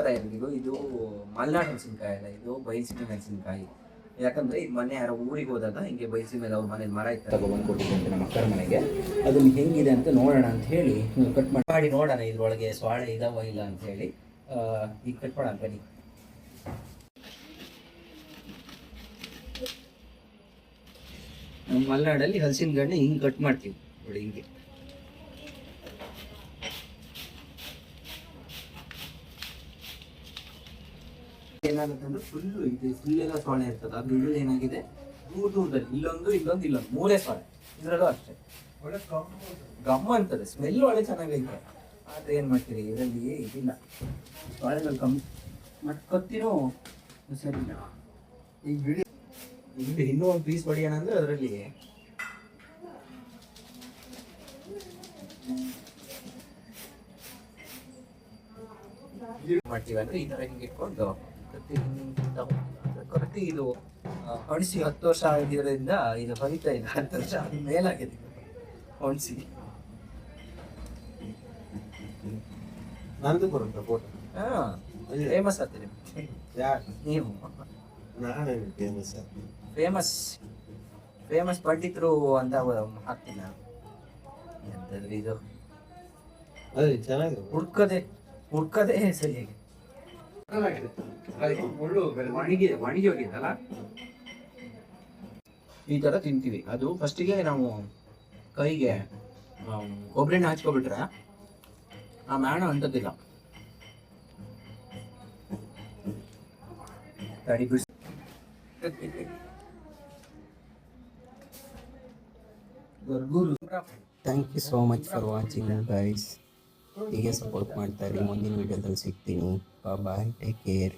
ಥರ ಇರಲಿಲ್ಲ. ಇದು ಮಲ್ನಾಡು ಮೆಣಸಿನ್ಕಾಯಿ ಅಲ್ಲ, ಇದು ಬಯಲುಸೀಮೆ ಮೆಣಸಿನ್ಕಾಯಿ. ಯಾಕಂದರೆ ಇದು ಮೊನ್ನೆ ಯಾರೋ ಊರಿಗೆ ಹೋದಾಗ ಹಿಂಗೆ ಬಯಲುಸೀಮೆಯಲ್ಲಿ ಅವ್ರ ಮನೇಲಿ ಮರ ಇತ್ತು ತಗೊಬಂದು ಕೊಟ್ಟಿದ್ದಂತೆ ನಮ್ಮ ಅಕ್ಕರ ಮನೆಗೆ. ಅದನ್ನು ಹೆಂಗಿದೆ ಅಂತ ನೋಡೋಣ ಅಂತ ಹೇಳಿ ಕಟ್ ಮಾಡಿ ನೋಡೋಣ ಇದ್ರೊಳಗೆ ಸ್ವಾಳೆ ಇದಾವ ಇಲ್ಲ ಅಂತ ಹೇಳಿ. ಈಗ ಕಟ್ ಮಾಡೋಣ ಬನ್ನಿ. ನಮ್ಮ ಮಲೆನಾಡಲ್ಲಿ ಹಲಸಿನ ಗಣ್ಣೆ ಹಿಂಗೆ ಕಟ್ ಮಾಡ್ತೀವಿ ನೋಡಿ, ಹಿಂಗೆ. ಏನಾಗುತ್ತೆ ಅಂದ್ರೆ ಫುಲ್ಲೆಲ್ಲ ಸೊಳ್ಳೆ ಇರ್ತದೆ. ಅದು ಇದು ಏನಾಗಿದೆ ದೂರದಲ್ಲಿ ಇಲ್ಲೊಂದು ಮೂರೇ ಸೊಳ್ಳೆ. ಇದ್ರಲ್ಲೂ ಅಷ್ಟೇ ಗಮ್ಮ ಅಂತದೆ, ಸ್ಮೆಲ್ ಒಳ್ಳೆ ಚೆನ್ನಾಗೈತೆ. ಆದ್ರೆ ಏನ್ ಮಾಡ್ತೀರಿ, ಇದರಲ್ಲಿ ಇದಿಲ್ಲ, ಸೊಳ್ಳೆಗಳು ಕಮ್ಮಿ. ಮತ್ತೆ ಕತ್ತಿನೂ ಸರಿ. ಈಗ ಇನ್ನೂ ಒಂದು ಪೀಸ್ ಹೊಡಿಯೋಣ ಅಂದ್ರೆ ಅದರಲ್ಲಿ ಮಾಡ್ತೀವಿ ಅಂದ್ರೆ ಈ ತರ ಹಿಂಗೆ ಇಟ್ಕೊಂಡು ಕತ್ತಿ ಇದು ಒಣಸಿ 10 ವರ್ಷ ಆಗಿರೋದ್ರಿಂದ ಇದು ಹೊಲಿತಾ ಇಲ್ಲ. 10 ವರ್ಷ ಮೇಲಾಗಿದೆ ಒಣಸಿ. ನಂದು ಬರುತ್ತೆ ಫೋಟೋ. ಫೇಮಸ್ ಆಗ್ತದೆ ನೀವು. ಫೇಮಸ್ ಪಂಡಿತರು ಅಂತ ಹಾಕ್ತೀನಿ ನಾನು. ಎಂತಂದ್ರೆ ಇದು ಚೆನ್ನಾಗಿದೆ, ಹುಡ್ಕದೆ ಸರಿಯಾಗಿ ಒಣಗಿ ಹೋಗಿದ್ದಲ್ಲ. ಈ ತರ ತಿಂತೀವಿ. ಅದು ಫಸ್ಟಿಗೆ ನಾವು ಕೈಗೆ ಕೊಬ್ಬರಿ ಎಣ್ಣೆ ಹಚ್ಕೊಬಿಟ್ರೆ ಆ ಮ್ಯಾಣ ಅಂತದಿಲ್ಲ. ತಡಿ ಬಿಡಿಸಿ. Thank you so much for watching guys. ಹೀಗೆ ಸಪೋರ್ಟ್ ಮಾಡ್ತಾರೆ. ಮುಂದಿನ ವಿಡಿಯೋದಲ್ಲಿ ಸಿಗ್ತೀನಿ. Bye, take care.